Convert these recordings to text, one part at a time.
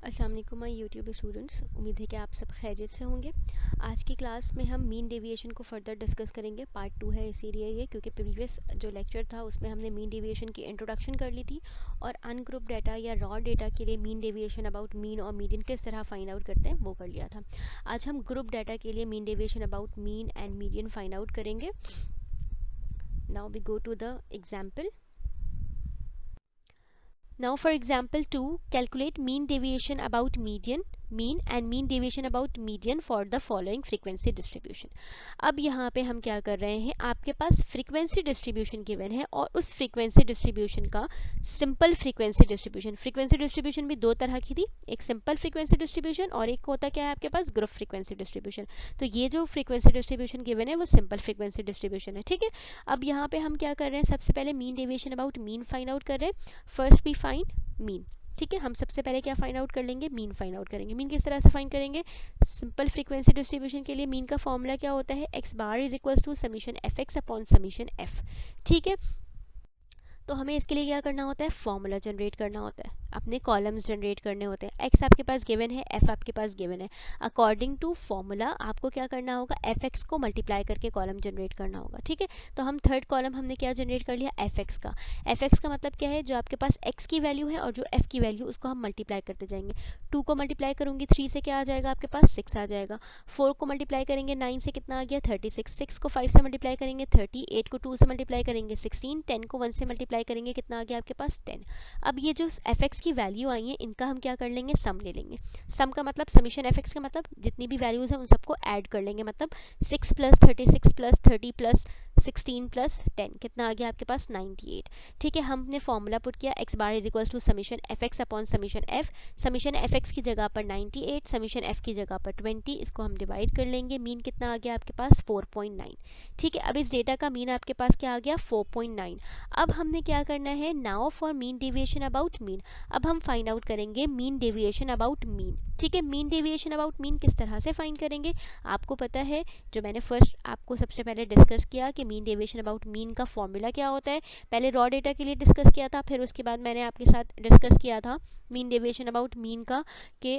अस्सलाम वालेकुम my YouTube students, उम्मीद है कि आप सब खैरियत से होंगे। आज की क्लास में हम मीन डेविएशन को फर्दर डिस्कस करेंगे। पार्ट 2 है इसीलिए ये, क्योंकि प्रीवियस जो लेक्चर था उसमें हमने मीन डेविएशन की इंट्रोडक्शन कर ली थी और अनग्रुप डाटा या रॉ डेटा के लिए मीन डेविएशन अबाउट मीन और मीडियन किस तरह फाइंड आउट करते हैं वो कर लिया था। आज हम ग्रुप डाटा के लिए mean deviation about mean and median find out करेंगे। Now we go to the example. Now for example 2, calculate mean deviation about mean and mean deviation about median for the following frequency distribution. अब यहाँ पे हम क्या कर रहे हैं, आपके पास फ्रीक्वेंसी डिस्ट्रीब्यूशन गिवन है और उस फ्रीक्वेंसी डिस्ट्रीब्यूशन का सिंपल फ्रीक्वेंसी डिस्ट्रीब्यूशन भी दो तरह की थी, एक सिंपल फ्रीक्वेंसी डिस्ट्रीब्यूशन और एक होता क्या है आपके पास ग्रुप फ्रीक्वेंसी डिस्ट्रीब्यूशन। तो ये जो फ्रीक्वेंसी डिस्ट्रीब्यूशन गिवन है वो सिंपल फ्रीक्वेंसी डिस्ट्रीब्यूशन है, ठीक है। अब यहाँ पे हम क्या कर रहे हैं, सबसे पहले mean deviation about mean find out कर रहे हैं। फर्स्ट वी फाइंड मीन, ठीक है। हम सबसे पहले क्या फाइंड आउट कर लेंगे, मीन फाइंड आउट करेंगे। मीन किस तरह से फाइंड करेंगे, सिंपल फ्रीक्वेंसी डिस्ट्रीब्यूशन के लिए मीन का फॉर्मूला क्या होता है, X bar is equals to summation F X upon summation F, ठीक है। तो हमें इसके लिए क्या करना होता है, फॉर्मूला जनरेट करना होता है, अपने कॉलम्स जनरेट करने होते हैं। एक्स आपके पास गिवन है, एफ आपके पास गिवन है। अकॉर्डिंग टू फॉर्मूला आपको क्या करना होगा, एफ एक्स को मल्टीप्लाई करके कॉलम जनरेट करना होगा, ठीक है। तो हम थर्ड कॉलम हमने क्या जनरेट कर लिया, एफ एक्स का। एफ एक्स का मतलब क्या है, जो आपके पास एक्स की वैल्यू है और जो एफ की वैल्यू, उसको हम मल्टीप्लाई करते जाएंगे। 2 को मल्टीप्लाई करूंगी 3 से, क्या आ जाएगा आपके पास 6 आ जाएगा। 4 को मल्टीप्लाई करेंगे 9 से, कितना आ गया 36। 6 को 5 से मल्टीप्लाई करेंगे 30, 8 को 2 से मल्टीप्लाई करेंगे 16, 10 को 1 से मल्टीप्लाई करेंगे, कितना आ गया आपके पास 10। अब ये जो एफ एक्स की वैल्यू आई है इनका हम क्या कर लेंगे, सम ले लेंगे। सम का मतलब समीशन एफ एक्स का मतलब जितनी भी वैल्यूज है उन सबको ऐड कर लेंगे, मतलब 6 प्लस 36 प्लस 30 प्लस 16 प्लस 10, कितना आ गया आपके पास 98, ठीक है। हमने फॉर्मूला पुट किया, X bar is equals to summation F X upon summation F. Summation F X की जगह पर 98, समीशन एफ की जगह पर 20, इसको हम डिवाइड कर लेंगे। मीन कितना आ गया आपके पास 4.9, ठीक है। अब इस डेटा का मीन आपके पास क्या आ गया 4.9। अब हमने क्या करना है, now for mean deviation about mean, अब हम फाइंड आउट करेंगे मीन डेविएशन अबाउट मीन, ठीक है। मीन डेविएशन अबाउट मीन किस तरह से फाइंड करेंगे, आपको पता है, जो मैंने फर्स्ट आपको सबसे पहले डिस्कस किया कि मीन डेविएशन अबाउट मीन का फॉर्मूला क्या होता है। पहले रॉ डेटा के लिए डिस्कस किया था, फिर उसके बाद मैंने आपके साथ डिस्कस किया था मीन डेविएशन अबाउट मीन का कि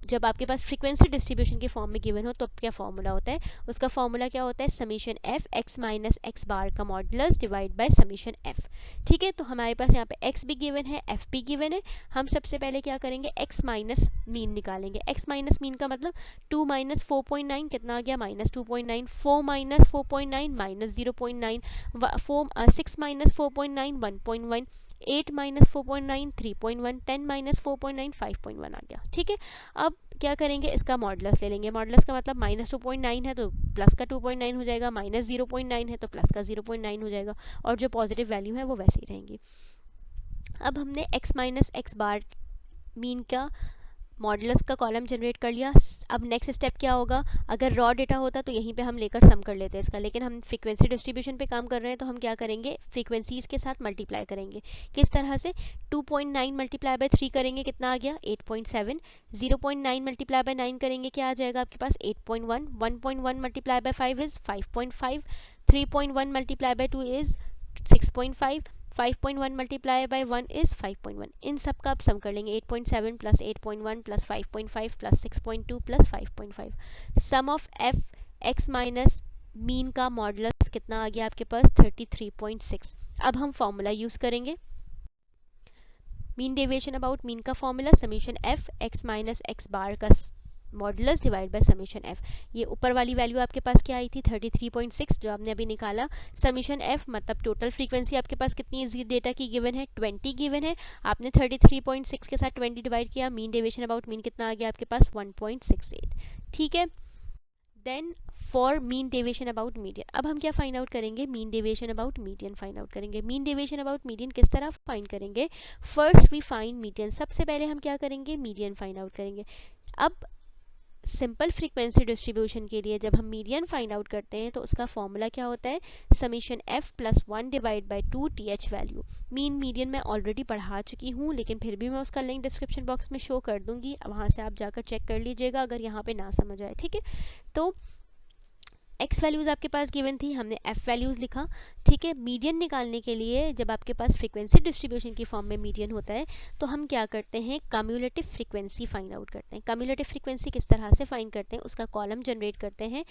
जब आपके पास फ्रीक्वेंसी डिस्ट्रीब्यूशन के फॉर्म में गिवन हो तो क्या फॉर्मूला होता है, उसका फॉर्मूला क्या होता है, summation F x minus x bar का modulus divide by summation F, ठीक है। तो हमारे पास यहाँ पे एक्स भी गिवन है, एफ भी गिवन है। हम सबसे पहले क्या करेंगे, एक्स माइनस मीन निकालेंगे। एक्स माइनस मीन का मतलब 2 माइनस 4.9, कितना आ गया minus 2.9। 4 minus 4.9 minus 0.9, 6 minus 4.9 1.1, 8 minus 4.9 3.1, 10 minus 4.9 5.1 आ गया, ठीक है। अब क्या करेंगे, इसका मॉडुलस ले लेंगे। मॉडुलस का मतलब माइनस 2.9 है तो प्लस का 2.9 हो जाएगा, माइनस 0.9 है तो प्लस का 0.9 हो जाएगा, और जो पॉजिटिव वैल्यू है वो वैसे ही रहेंगी। अब हमने x माइनस एक्स बार मीन का मॉडुलस का कॉलम जनरेट कर लिया। अब नेक्स्ट स्टेप क्या होगा, अगर रॉ डेटा होता तो यहीं पे हम लेकर सम कर लेते हैं इसका, लेकिन हम फ्रीक्वेंसी डिस्ट्रीब्यूशन पे काम कर रहे हैं तो हम क्या करेंगे, फ्रीक्वेंसीज के साथ मल्टीप्लाई करेंगे। किस तरह से, 2.9 मल्टीप्लाई बाय 3 करेंगे, कितना आ गया 8.7। 0.9 मल्टीप्लाई बाय 9 करेंगे, क्या आ जाएगा आपके पास 8.1। 1.1 multiply by 5 is 5.5। 3.1 multiply by 2 is 6.5। 5.1 multiply by 1 is 5.1। इन सब का आप सम कर लेंगे, 8.7 plus 8.1 plus 5.5 plus 6.2 plus 5.5। Sum of F x minus mean का मॉडुलस कितना आ गया आपके पास 33.6। अब हम फॉर्मूला यूज करेंगे, मीन डेविएशन अबाउट मीन का formula summation F x minus x bar का modulus divide by summation f. ये ऊपर वाली वैल्यू आपके पास क्या आई थी 33.6 जो आपने अभी निकाला। समीशन एफ मतलब टोटल फ्रीक्वेंसी आपके पास कितनी इस डेटा की गिवन है 20 गिवन है, आपने 33.6 के साथ 20 डिवाइड किया, मीन डेविएशन अबाउट मीन कितना आ गया आपके पास 1.68, ठीक है। Then for mean deviation about median, अब हम क्या फाइंड आउट करेंगे, mean deviation about median find out करेंगे। मीन डेविएशन अबाउट मीडियन किस तरह फाइंड करेंगे, फर्स्ट वी फाइंड मीडियन, सबसे पहले हम क्या करेंगे, मीडियन फाइंड आउट करेंगे। अब सिंपल फ्रीक्वेंसी डिस्ट्रीब्यूशन के लिए जब हम मीडियन फाइंड आउट करते हैं तो उसका फॉर्मूला क्या होता है, summation F plus 1 divide by 2 T H value. Mean median मैं ऑलरेडी पढ़ा चुकी हूँ, लेकिन फिर भी मैं उसका लिंक डिस्क्रिप्शन बॉक्स में शो कर दूंगी, वहाँ से आप जाकर चेक कर लीजिएगा अगर यहाँ पे ना समझ आए, ठीक है। तो एक्स वैल्यूज़ आपके पास गिवन थी, हमने एफ वैल्यूज़ लिखा, ठीक है। मीडियन निकालने के लिए जब आपके पास फ्रीक्वेंसी डिस्ट्रीब्यूशन की फॉर्म में मीडियन होता है तो हम क्या करते हैं, कम्युलेटिव फ्रीक्वेंसी फाइंड आउट करते हैं। कम्युलेटिव फ्रीक्वेंसी किस तरह से फाइंड करते हैं, उसका कॉलम जनरेट करते हैं।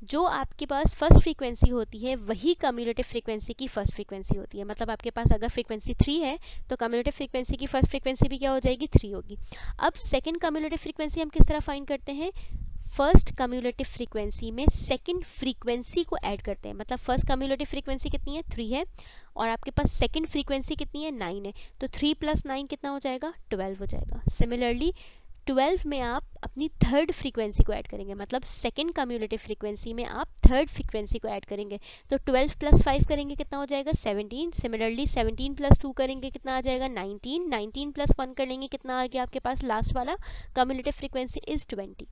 जो आपके पास फर्स्ट फ्रीक्वेंसी होती है वही कम्युलेटिव फ्रीक्वेंसी की फर्स्ट फ्रीक्वेंसी होती है। मतलब आपके पास अगर फ्रीक्वेंसी 3 है तो कम्युलेटिव फ्रीक्वेंसी की फर्स्ट फ्रीक्वेंसी भी क्या हो जाएगी, 3 होगी। अब सेकेंड कम्युलेटिव फ्रीक्वेंसी हम किस तरह फाइंड करते हैं, फर्स्ट कम्युलेटिव फ्रीक्वेंसी में सेकंड फ्रीक्वेंसी को ऐड करते हैं। मतलब फर्स्ट कम्युलेटिव फ्रीक्वेंसी कितनी है, 3 है, और आपके पास सेकंड फ्रीक्वेंसी कितनी है, 9 है, तो 3 + 9 कितना हो जाएगा, 12 हो जाएगा। सिमिलरली 12 में आप अपनी थर्ड फ्रीक्वेंसी को ऐड करेंगे, मतलब सेकंड कम्युलेटिव फ्रीक्वेंसी में आप थर्ड फ्रीक्वेंसी को ऐड करेंगे, तो 12 + 5 करेंगे कितना हो जाएगा, 17। सिमिलरली 17 + 2 करेंगे कितना आ जाएगा, 19। 19 + 1 कर लेंगे कितना आ गया आपके पास, लास्ट वाला कम्युलेटिव फ्रीक्वेंसी इज़ 20।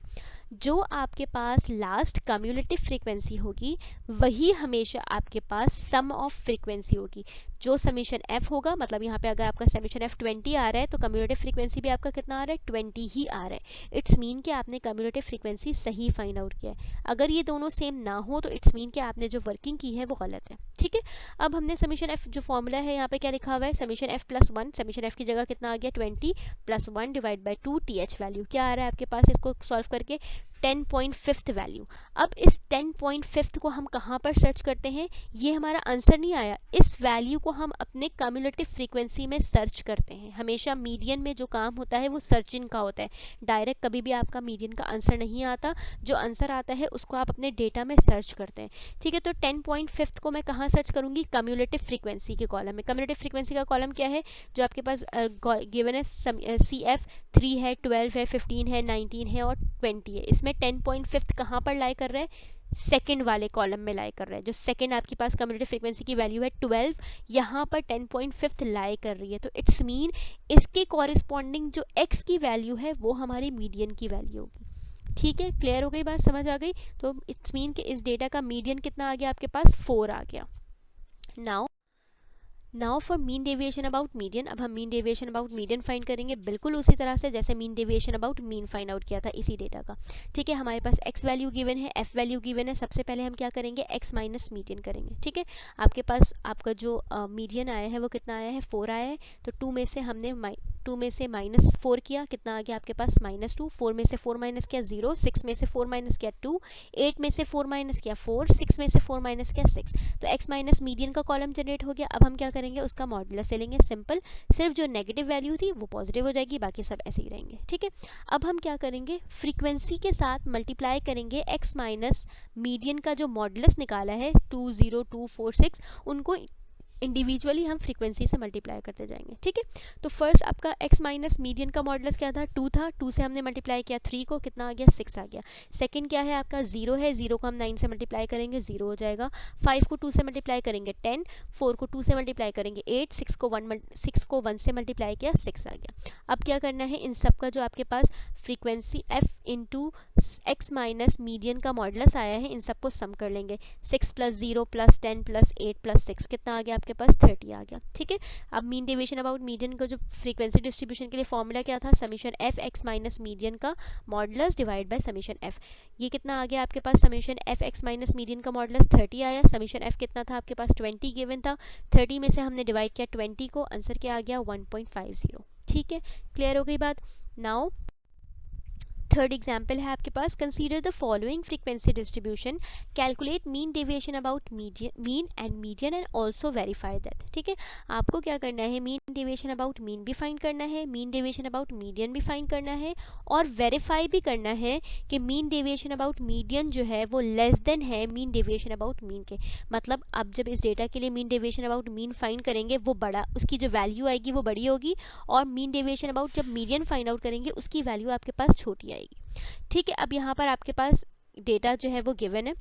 जो आपके पास लास्ट कम्युलेटिव फ्रीक्वेंसी होगी वही हमेशा आपके पास सम ऑफ फ्रीक्वेंसी होगी। जो समीशन एफ होगा, मतलब यहाँ पे अगर आपका समीशन एफ 20 आ रहा है तो कम्युलेटिव फ्रीक्वेंसी भी आपका कितना आ रहा है, 20 ही आ रहा है। इट्स मीन कि आपने कम्युलेटिव फ्रीक्वेंसी सही फाइंड आउट किया है। अगर ये दोनों सेम ना हो तो इट्स मीन कि आपने जो वर्किंग की है वो गलत है, ठीक है। अब हमने समीशन एफ जो फॉर्मूला है यहाँ पे क्या लिखा हुआ है, समीशन एफ + 1, समीशन एफ की जगह कितना आ गया, 20 + 1 / 2 th वैल्यू क्या आ रहा है आपके पास, इसको सॉल्व करके 10.5 वैल्यू। अब इस 10.5 को हम कहाँ पर सर्च करते हैं, ये हमारा आंसर नहीं आया, इस वैल्यू को हम अपने कम्युलेटिव फ्रीक्वेंसी में सर्च करते हैं। हमेशा मीडियन में जो काम होता है वो सर्चिंग का होता है, डायरेक्ट कभी भी आपका मीडियन का आंसर नहीं आता। जो आंसर आता है उसको आप अपने डेटा में सर्च करते हैं, ठीक है। तो 10.5 को मैं कहाँ सर्च करूँगी, कम्युलेटिव फ्रीक्वेंसी के कॉलम में। कम्युलेटिव फ्रीक्वेंसी का कॉलम क्या है, जो आपके पास गिवन है, सी एफ 3 है, 12 है, 15 है, 19 है और 20 है। इसमें 10.5 कहाँ पर लाई कर रहा है, सेकंड वाले कॉलम में लाई कर रहा है। जो सेकंड आपके पास कम्युलेटिव फ्रीक्वेंसी की वैल्यू है 12, यहाँ पर 10.5 लाई कर रही है। तो इट्स मीन इसके कॉरिस्पॉन्डिंग जो x की वैल्यू है वो हमारी मीडियन की वैल्यू होगी, ठीक है। क्लियर हो गई बात, समझ आ गई। तो इट्स मीन कि इस डेटा का मीडियन कितना आ गया आपके पास, 4 आ गया। Now for mean deviation about median. अब हम mean deviation about median find करेंगे बिल्कुल उसी तरह से जैसे mean deviation about mean find out किया था इसी डेटा का, ठीक है। हमारे पास एक्स वैल्यू गिवन है, एफ वैल्यू गिवन है। सबसे पहले हम क्या करेंगे, एक्स माइनस मीडियन करेंगे, ठीक है। आपके पास आपका जो मीडियन आया है वो कितना आया है, 4 आया है। तो 2 में से हमने -4 किया, कितना आ गया आपके पास, -2। 4 में से 4 माइनस किया 0, 6 में से 4 माइनस किया 2, 8 में से 4 माइनस किया 4, 6 में से 4 माइनस किया 6। तो x माइनस मीडियन का कॉलम जनरेट हो गया। अब हम क्या करेंगे, उसका मॉड्यूलस ले लेंगे, सिंपल। सिर्फ जो नेगेटिव वैल्यू थी वो पॉजिटिव हो जाएगी, बाकी सब ऐसे ही रहेंगे, ठीक है। अब हम क्या करेंगे, फ्रीक्वेंसी के साथ मल्टीप्लाई करेंगे x माइनस मीडियन का जो मॉड्यूलस निकाला है 20246, उनको इंडिविजुअली हम फ्रीक्वेंसी से मल्टीप्लाई करते जाएंगे, ठीक है। तो फर्स्ट आपका x माइनस मीडियन का मॉडुलस क्या था, 2 था। 2 से हमने मल्टीप्लाई किया 3 को, कितना आ गया, 6 आ गया। सेकंड क्या है आपका, 0 है। 0 को हम 9 से मल्टीप्लाई करेंगे, 0 हो जाएगा। 5 को 2 से मल्टीप्लाई करेंगे 10, 4 को 2 से मल्टीप्लाई करेंगे 8, 6 को 1 से मल्टीप्लाई किया 6 आ गया। अब क्या करना है, इन सब का जो आपके पास frequency f into x minus median का मॉडुलस आया है, इन सबको सम कर लेंगे। 6 + 0 + 10 + 8 + 6 कितना आ गया आपके पास, 30 आ गया, ठीक है। अब मीन डेविएशन अबाउट मीडियन का जो फ्रीक्वेंसी डिस्ट्रीब्यूशन के लिए फॉर्मूला क्या था, summation F x minus median का modulus divide by summation f. ये कितना आ गया आपके पास, summation F x minus median का मॉडुलस 30 आया। समीशन एफ कितना था आपके पास, 20 गिवन था। 30 में से हमने डिवाइड किया 20 को, आंसर क्या आ गया, 1.50, ठीक है। क्लियर हो गई बात। नाउ थर्ड एग्जाम्पल है आपके पास, consider the following frequency distribution, calculate mean deviation about mean and median and also verify that, ठीक है। आपको क्या करना है, मीन डेविएशन अबाउट मीन भी फाइंड करना है, मीन डेविएशन अबाउट मीडियन भी फाइंड करना है, और वेरीफाई भी करना है कि मीन डेविएशन अबाउट मीडियन जो है वो लेस देन है मीन डेविएशन अबाउट मीन के। मतलब आप जब इस डेटा के लिए mean deviation about mean find करेंगे वो बड़ा, उसकी जो वैल्यू आएगी वो बड़ी होगी, और मीन डेविएशन अबाउट जब मीडियन फाइंड आउट करेंगे उसकी वैल्यू आपके पास छोटी आएगी, ठीक है। अब यहाँ पर आपके पास डेटा जो है वो गिवन है,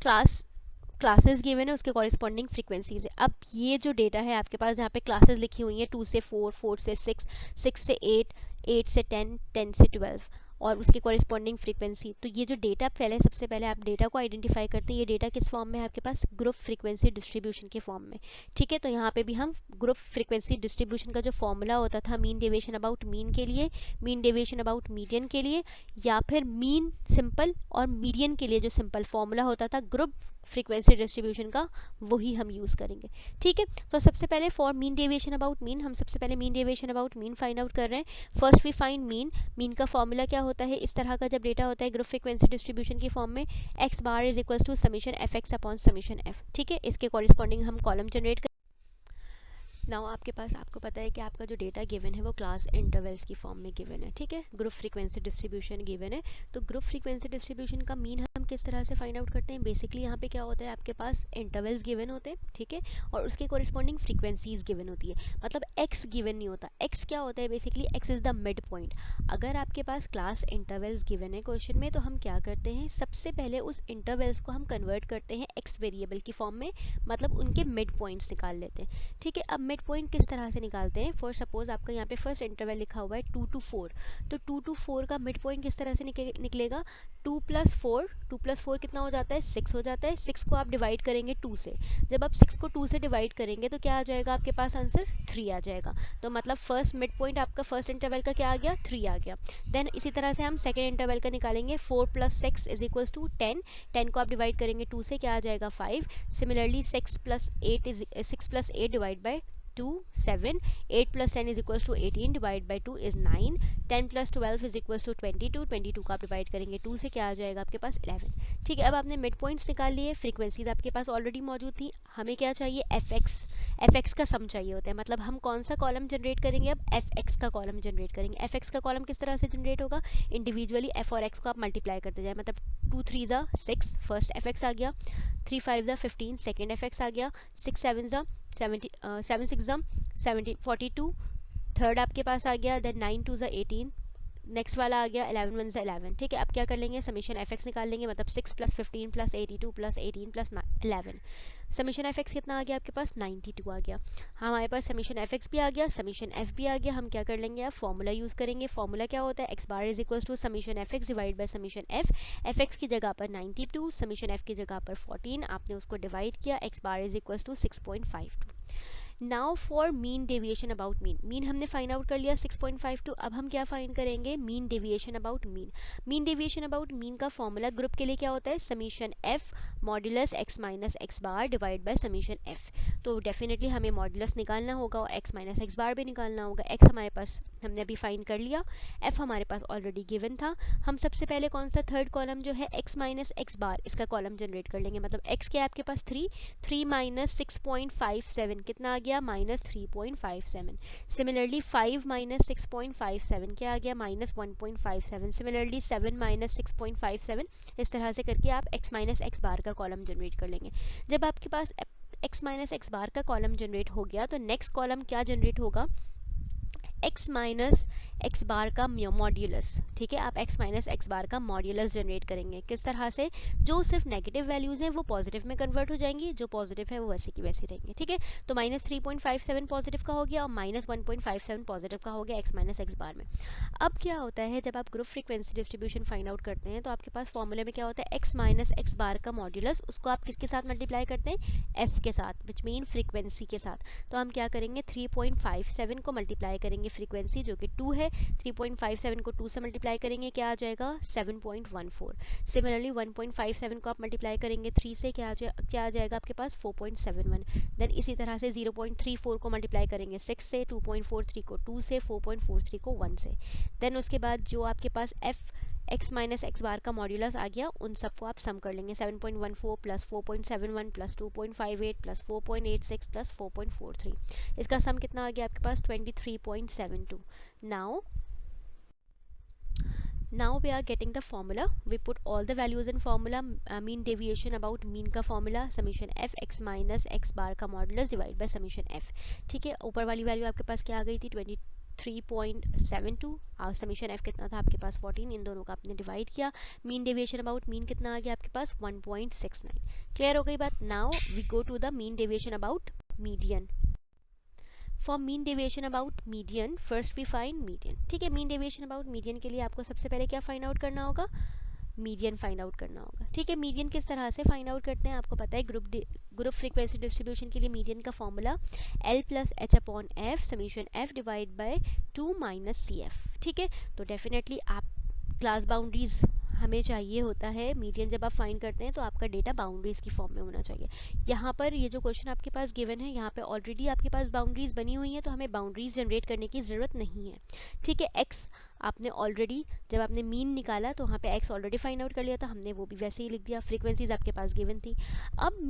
क्लासेस गिवन है, उसके कॉरिस्पॉन्डिंग फ्रीक्वेंसीज है। अब ये जो डेटा है आपके पास जहाँ पे क्लासेस लिखी हुई हैं 2 से 4, 4 से 6, 6 से 8, 8 से 10, 10 से 12, और उसके कॉरेस्पॉन्डिंग फ्रीक्वेंसी। तो ये जो डेटा पहले सबसे पहले आप डेटा को आइडेंटिफाई करते हैं, ये डेटा किस फॉर्म में है आपके पास, ग्रुप फ्रीक्वेंसी डिस्ट्रीब्यूशन के फॉर्म में। ठीक है, तो यहाँ पे भी हम ग्रुप फ्रीक्वेंसी डिस्ट्रीब्यूशन का जो फॉर्मूला होता था मीन डेविएशन अबाउट मीन के लिए, मीन डेविएशन अबाउट मीडियन के लिए, या फिर मीन सिंपल और मीडियन के लिए जो सिंपल फॉर्मूला होता था ग्रुप फ्रीक्वेंसी डिस्ट्रीब्यूशन का, वही हम यूज़ करेंगे। ठीक है, तो सबसे पहले for mean deviation about mean, हम सबसे पहले mean deviation about mean find out कर रहे हैं। First we find mean. Mean का फॉर्मूला क्या होता है, इस तरह का जब डेटा होता है ग्रुप फ्रीक्वेंसी डिस्ट्रीब्यूशन की फॉर्म में, X bar is equal to summation F X upon summation F. ठीक है, इसके कॉरेस्पॉन्डिंग हम कॉलम जनरेट नाउ आपके पास, आपको पता है कि आपका जो डेटा गिवन है वो क्लास इंटरवल्स की फॉर्म में गिवन है। ठीक है, ग्रुप फ्रीक्वेंसी डिस्ट्रीब्यूशन गिवन है, तो ग्रुप फ्रीक्वेंसी डिस्ट्रीब्यूशन का मीन हम किस तरह से फाइंड आउट करते हैं। बेसिकली यहाँ पे क्या होता है, आपके पास इंटरवल्स गिवन होते हैं, ठीक है, और उसके कॉरेस्पॉन्डिंग फ्रीक्वेंसीज गिवन होती है। मतलब एक्स गिवन नहीं होता। एक्स क्या होता है, basically x is the mid point. अगर आपके पास क्लास इंटरवल्स गिवन है क्वेश्चन में, तो हम क्या करते हैं, सबसे पहले उस इंटरवल्स को हम कन्वर्ट करते हैं एक्स वेरिएबल की फॉर्म में, मतलब उनके मिड पॉइंट्स निकाल लेते हैं। ठीक है, अब मिड पॉइंट किस तरह से निकालते हैं, फॉर सपोज आपका यहाँ पे फर्स्ट इंटरवल लिखा हुआ है 2 to 4, तो 2 to 4 का मिड पॉइंट किस तरह से निकलेगा, 2 + 4, 2 + 4 कितना हो जाता है, 6 हो जाता है। 6 को आप डिवाइड करेंगे 2 से, जब आप 6 को 2 से डिवाइड करेंगे तो क्या आ जाएगा आपके पास आंसर, 3 आ जाएगा। तो मतलब फर्स्ट मिड पॉइंट आपका फर्स्ट इंटरवल का क्या आ गया, 3 आ गया। देन इसी तरह से हम सेकेंड इंटरवल का निकालेंगे, 4 + 6 इज इक्वल्स टू 10। 10 को आप डिवाइड करेंगे 2 से, क्या आ जाएगा 5। Similarly 6 + 8 divide by 2 7, 8 + 10 is equals to 18 divide by 2 is 9, 10 + 12 is equals to 22, 22 को आप डिवाइड करेंगे 2 से, क्या आ जाएगा आपके पास 11। ठीक है, अब आपने मिड पॉइंट्स निकाल लिए, फ्रीक्वेंसीज आपके पास ऑलरेडी मौजूद थी। हमें क्या चाहिए, एफ एक्स का सम चाहिए होता है। मतलब हम कौन सा कॉलम जनरेट करेंगे, अब एफ एक्स का कॉलम जनरेट करेंगे। एफ एक्स का कॉलम किस तरह से जनरेट होगा, इंडिविजुअली एफ और एक्स को आप मल्टीप्लाई करते जाए। मतलब 2 3 ज़ा 6 फर्स्ट एफ एक्स आ गया, 3 5 ज़ा 15 सेकेंड एफ एक्स आ गया, 6 7 ज़ा 7 6 ज़ा 42 थर्ड आपके पास आ गया, देन 9 2 ज़ा 18 नेक्स्ट वाला आ गया, 11 1 ज़ा 11। ठीक है, अब क्या कर लेंगे, समीशन एफ एक्स निकाल लेंगे। मतलब 6 + 15 + 82 + 18 + 11, समीशन एफ एक्स कितना आ गया आपके पास, 92 आ गया। हमारे पास समीशन एफ एक्स भी आ गया, समीशन एफ भी आ गया। हम क्या कर लेंगे, अब फॉर्मूला यूज़ करेंगे। फॉर्मूला क्या होता है, X bar is equals to summation F X divide by summation F. F X की जगह पर 92, समीशन एफ की जगह पर 14, आपने उसको डिवाइड किया, X bar is equals to 6.52। Now for mean deviation about mean, mean हमने फाइंड आउट कर लिया 6.52। अब हम क्या फाइंड करेंगे, mean deviation about mean. Mean deviation about mean का फॉर्मूला ग्रुप के लिए क्या होता है, summation F modulus X minus x bar divide by summation F. तो डेफिनेटली हमें मॉड्यूलस निकालना होगा और एक्स माइनस एक्स बार भी निकालना होगा। एक्स हमारे पास हमने अभी फाइंड कर लिया, एफ हमारे पास ऑलरेडी गिवन था। हम सबसे पहले कौन सा थर्ड कॉलम जो है एक्स माइनस एक्स बार, इसका कॉलम जनरेट कर लेंगे। मतलब एक्स क्या है आपके पास 3, 3 - 6.57 कितना आ गया, -3.57। सिमिलरली 5 - 6.57 क्या आ गया, -1.57। सिमिलरली 7 - 6.57, इस तरह से करके आप एक्स माइनस एक्स बार का कॉलम जनरेट कर लेंगे। जब आपके पास एक्स माइनस एक्स बार का कॉलम जनरेट हो गया तो नेक्स्ट कॉलम क्या जनरेट होगा, एक्स माइनस एक्स बार का मॉड्यूलस। ठीक है, आप एक्स माइनस एक्स बार का मॉड्यूलस जनरेट करेंगे। किस तरह से, जो सिर्फ नेगेटिव वैल्यूज़ हैं वो पॉजिटिव में कन्वर्ट हो जाएंगी, जो पॉजिटिव है वो वैसे की वैसे रहेंगे। ठीक है, तो -3.57 पॉजिटिव का हो गया और -1.57 पॉजिटिव का हो गया एक्स माइनस एक्स बार में। अब क्या होता है, जब आप group frequency distribution find out करते हैं तो आपके पास फॉर्मूले में क्या होता है, एक्स माइनस एक्स बार का मॉड्यूलस, उसको आप किसके साथ मल्टीप्लाई करते हैं, एफ के साथ, विच मीन फ्रीक्वेंसी के साथ। तो हम क्या करेंगे, 3.57 को मल्टीप्लाई करेंगे फ्रीक्वेंसी जो कि 2 है, 3.57 को 2 से मल्टीप्लाई करेंगे, क्या आ जाएगा 7.14। सिमिलरली 1.57 को आप मल्टीप्लाई करेंगे 3 से, क्या आ जाएगा आपके पास 4.71। देन इसी तरह से 0.34 को मल्टीप्लाई करेंगे 6 से, 2.43 को 2 से, 4.43 को 1 से। देन उसके बाद जो आपके पास F x minus x bar का मॉड्यूलस आ गया, उन सबको आप सम कर लेंगे, 7.14 + 4.71 + 2.58 + 4.86 + 4.43। इसका सम कितना आ गया आपके पास 23.72। Now we are getting the formula. We put all the values in formula. Mean deviation about mean का formula summation f x minus x bar का modulus divide by summation f। ठीक है, ऊपर वाली वैल्यू आपके पास क्या आ गई थी 23.72 और समीशन एफ कितना था आपके पास 14, इन दोनों का आपने डिवाइड किया। मीन डेविएशन अबाउट मीन कितना आ गया आपके पास 1.69। क्लियर हो गई बात। Now we go to the mean deviation about median. For mean deviation about median first we find median. ठीक है, मीन डेविएशन अबाउट मीडियन के लिए आपको सबसे पहले क्या फाइंड आउट करना होगा, मीडियन फाइंड आउट करना होगा। ठीक है, मीडियन किस तरह से फाइंड आउट करते हैं आपको पता है, ग्रुप फ्रीक्वेंसी डिस्ट्रीब्यूशन के लिए मीडियन का formula L plus H upon F summation F divide by 2 minus C F. ठीक है, तो डेफिनेटली आप क्लास बाउंड्रीज हमें चाहिए होता है, मीडियन जब आप फाइंड करते हैं तो आपका डेटा बाउंड्रीज की फॉर्म में होना चाहिए। यहाँ पर ये जो क्वेश्चन आपके पास गिवन है, यहाँ पे ऑलरेडी आपके पास बाउंड्रीज बनी हुई हैं, तो हमें बाउंड्रीज जनरेट करने की ज़रूरत नहीं है। ठीक है, एक्स आपने ऑलरेडी जब आपने मीन निकाला तो वहाँ पे एक्स ऑलरेडी फाइंड आउट कर लिया था, हमने वो भी वैसे ही लिख दिया, फ्रीक्वेंसीज आपके पास गिवन थी। अब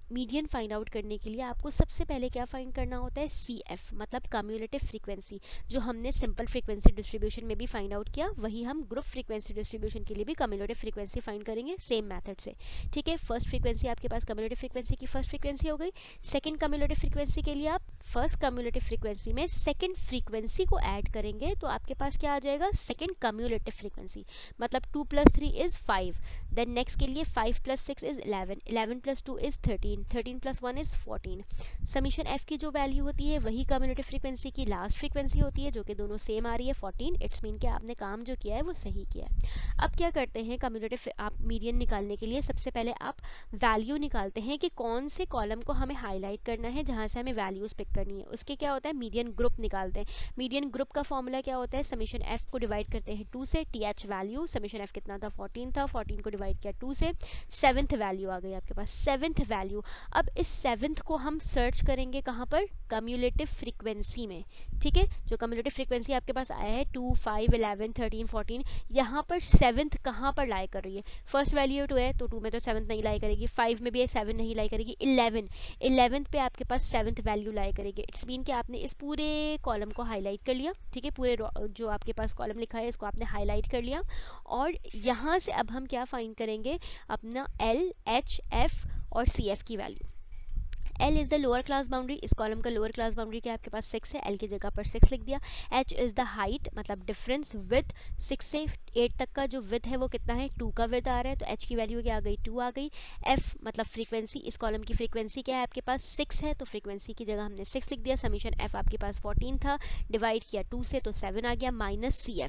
मीडियन फाइंड आउट करने के लिए आपको सबसे पहले क्या फाइंड करना होता है, सी एफ मतलब कम्युलेटिव फ्रीक्वेंसी, जो हमने सिंपल फ्रीक्वेंसी डिस्ट्रीब्यूशन में भी फाइंड आउट किया, वही हम ग्रुप फ्रीक्वेंसी डिस्ट्रीब्यूशन के लिए भी कम्युलेटिव फ्रीक्वेंसी फाइंड करेंगे सेम मेथड से। ठीक है, फर्स्ट फ्रीक्वेंसी आपके पास कम्युलेटिव फ्रीक्वेंसी की फर्स्ट फ्रीक्वेंसी हो गई। सेकेंड कम्युलेटिव फ्रीक्वेंसी के लिए आप फर्स्ट कम्युलेटिव फ्रीक्वेंसी में सेकेंड फ्रीक्वेंसी को ऐड करेंगे तो आपके पास क्या आ जाएगा, सेकेंड कम्युलेटिव फ्रीक्वेंसी, मतलब 2 + 3 = 5। देन नेक्स्ट के लिए 5 + 6 = 11, 11 + 2 = 13, 13 + 1 = 14। समीशन एफ की जो वैल्यू होती है वही कम्युलेटिव फ्रीक्वेंसी की लास्ट फ्रीक्वेंसी होती है, जो कि दोनों सेम आ रही है 14। इट्स मीन कि आपने काम जो किया है वो सही किया है। अब क्या करते हैं, कम्युलेटिव आप मीडियन निकालने के लिए सबसे पहले आप वैल्यू निकालते हैं कि कौन से कॉलम को हमें हाईलाइट करना है, जहाँ से हमें वैल्यूज पिक करनी है। उसके क्या होता है, मीडियन ग्रुप निकालते हैं। मीडियन ग्रुप का फॉर्मूला क्या होता है, समीशन एफ को डिवाइड करते हैं 2 से, T H value summation F कितना था, 14 था, 14 को डिवाइड किया 2 से, 7th वैल्यू आ गई आपके पास, 7th वैल्यू। अब इस 7th को हम सर्च करेंगे कहाँ पर, कम्युलेटिव फ्रीक्वेंसी में। ठीक है, जो कम्युलेटिव फ्रीक्वेंसी आपके पास आया है 2, 5, 11, 13, 14, यहाँ पर 7th कहाँ पर लाई कर रही है, फर्स्ट वैल्यू 2 है तो 2 में तो 7th नहीं लाई करेगी, 5 में भी 7 नहीं लाई करेगी, 11th पे आपके पास 7th वैल्यू लाई करेगी। इट्स मीन कि आपने इस पूरे कॉलम को हाईलाइट कर लिया। ठीक है, पूरे जो आपके पास कॉलम लिखा है इसको आपने हाईलाइट कर लिया, और यहाँ से अब हम क्या फाइंड करेंगे, अपना एल, एच, एफ और सी एफ की value. L is the lower class boundary, इस कॉलम का लोअर क्लास बाउंड्री क्या आपके पास 6 है, L की जगह पर 6 लिख दिया। H इज़ द हाइट मतलब डिफरेंस विथ 6 से 8 तक का जो विथ है वो कितना है, 2 का विथ आ रहा है, तो H की वैल्यू क्या आ गई, 2 आ गई। F मतलब फ्रीक्वेंसी, इस कॉलम की फ्रीक्वेंसी क्या है आपके पास 6 है, तो फ्रीक्वेंसी की जगह हमने 6 लिख दिया। समीशन F आपके पास 14 था, डिवाइड किया 2 से तो 7 आ गया, माइनस सी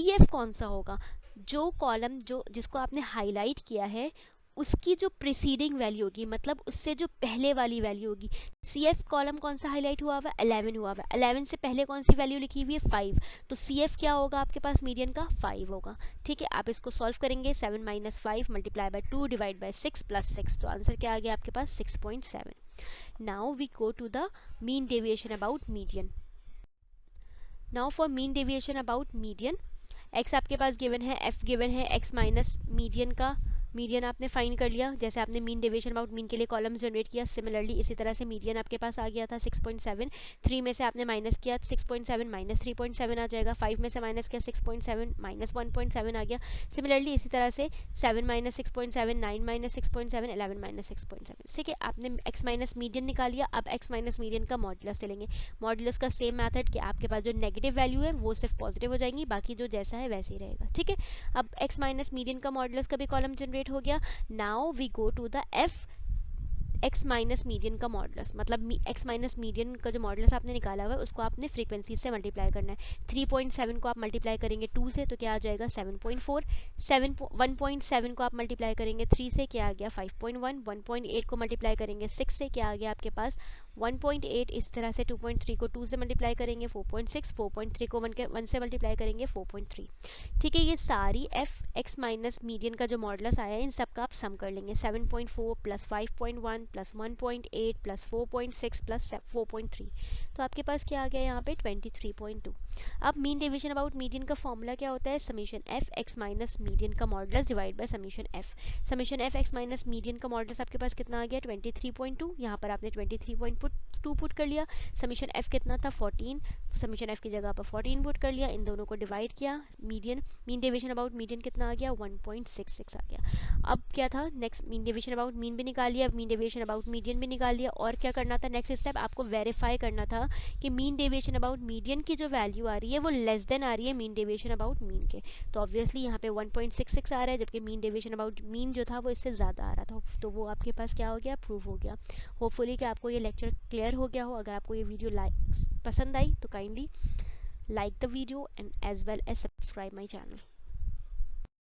एफ कौन सा होगा, जो कॉलम जिसको आपने हाईलाइट किया है उसकी जो प्रीसीडिंग वैल्यू होगी, मतलब उससे जो पहले वाली वैल्यू होगी। सी एफ कॉलम कौन सा हाईलाइट हुआ हुआ है, 11 हुआ हुआ है, 11 से पहले कौन सी वैल्यू लिखी हुई है, 5, तो सी एफ क्या होगा आपके पास मीडियन का 5 होगा। ठीक है, आप इसको सॉल्व करेंगे, 7 - 5 × 2 डिवाइड बाय 6 + 6, तो आंसर क्या आ गया आपके पास 6.7। Now we go to the mean deviation about median. Now for mean deviation about median, X आपके पास गिवन है, एफ गिवन है, एक्स माइनस मीडियन का मीडियन आपने फाइंड कर लिया, जैसे आपने मीन डेविएशन अबाउट मीन के लिए कॉलम जनरेट किया, सिमिलरली इसी तरह से मीडियन आपके पास आ गया था 6.7, 3 में से आपने माइनस किया 6.7 माइनस 3.7 आ जाएगा, 5 में से माइनस किया 6.7 माइनस 1.7 आ गया। सिमिलरली इसी तरह से 7 - 6.7, 9 - 6.7, 11 - 6.7। ठीक है, आपने एक्स माइनस मीडियन निकाल लिया। अब एक्स माइनस मीडियन का मॉडुलस चलेंगे, मॉडुलस का सेम मैथड कि आपके पास जो नेगेटिव वैल्यू है वो सिर्फ पॉजिटिव हो जाएंगी, बाकी जो जैसा है वैसे ही रहेगा। ठीक है, अब एक्स माइनस मीडियन का मॉडुलस का भी कॉलम जनरेट हो गया। Now we go to the F x minus median का मॉडुलस, मतलब एक्स माइनस मीडियन का जो मॉडुलस आपने निकाला हुआ है उसको आपने फ्रीक्वेंसी से मल्टीप्लाई करना है। 3.7 को आप मल्टीप्लाई करेंगे 2 से तो क्या आ जाएगा 7.4, 1.7 को आप मल्टीप्लाई करेंगे 3 से क्या आ गया 5.1, 1.8 को मल्टीप्लाई करेंगे 6 से क्या आ गया आपके पास 1.8, इस तरह से 2.3 को 2 से मल्टीप्लाई करेंगे 4.6, 4.3 को 1 से मल्टीप्लाई करेंगे 4.3। ठीक है, ये सारी एफ एक्स माइनस मीडियन का जो मॉडुलस आया है इन सब का आप सम कर लेंगे, 7.4 + 5.1 + 1.8 + 4.6 + 4.3, तो आपके पास क्या आ गया यहाँ पे 23.2। अब मीन डेविएशन अबाउट मीडियन का फॉर्मूला क्या होता है, summation F x minus median का modulus divide by summation F. Summation F x minus median का मॉडुलस आपके पास कितना आ गया 23.2, यहाँ पर आपने 23.2 पुट कर लिया। समीशन एफ कितना था 14, समीशन एफ की जगह पर 14 पुट कर लिया, इन दोनों को डिवाइड किया, मीन डेविएशन अबाउट मीडियन कितना आ गया 1.66 आ गया। अब क्या था next, mean deviation about mean भी निकाल लिया, मीन डेविएशन अबाउट मीडियन भी निकाल लिया, और क्या करना था नेक्स्ट स्टेप, आपको वेरीफाई करना था कि मीन डेविएशन अबाउट मीडियन की जो वैल्यू आ रही है वो लेस देन आ रही है मीन डेविएशन अबाउट मीन के। तो ऑब्वियसली यहाँ पे 1.66 आ रहा है, जबकि मीन डेविएशन अबाउट मीन जो था वो इससे ज़्यादा आ रहा था, तो वो आपके पास क्या हो गया प्रूव हो गया। होपफुली कि आपको ये लेक्चर क्लियर हो गया हो। अगर आपको ये वीडियो पसंद आई तो kindly like the video and as well as subscribe my channel.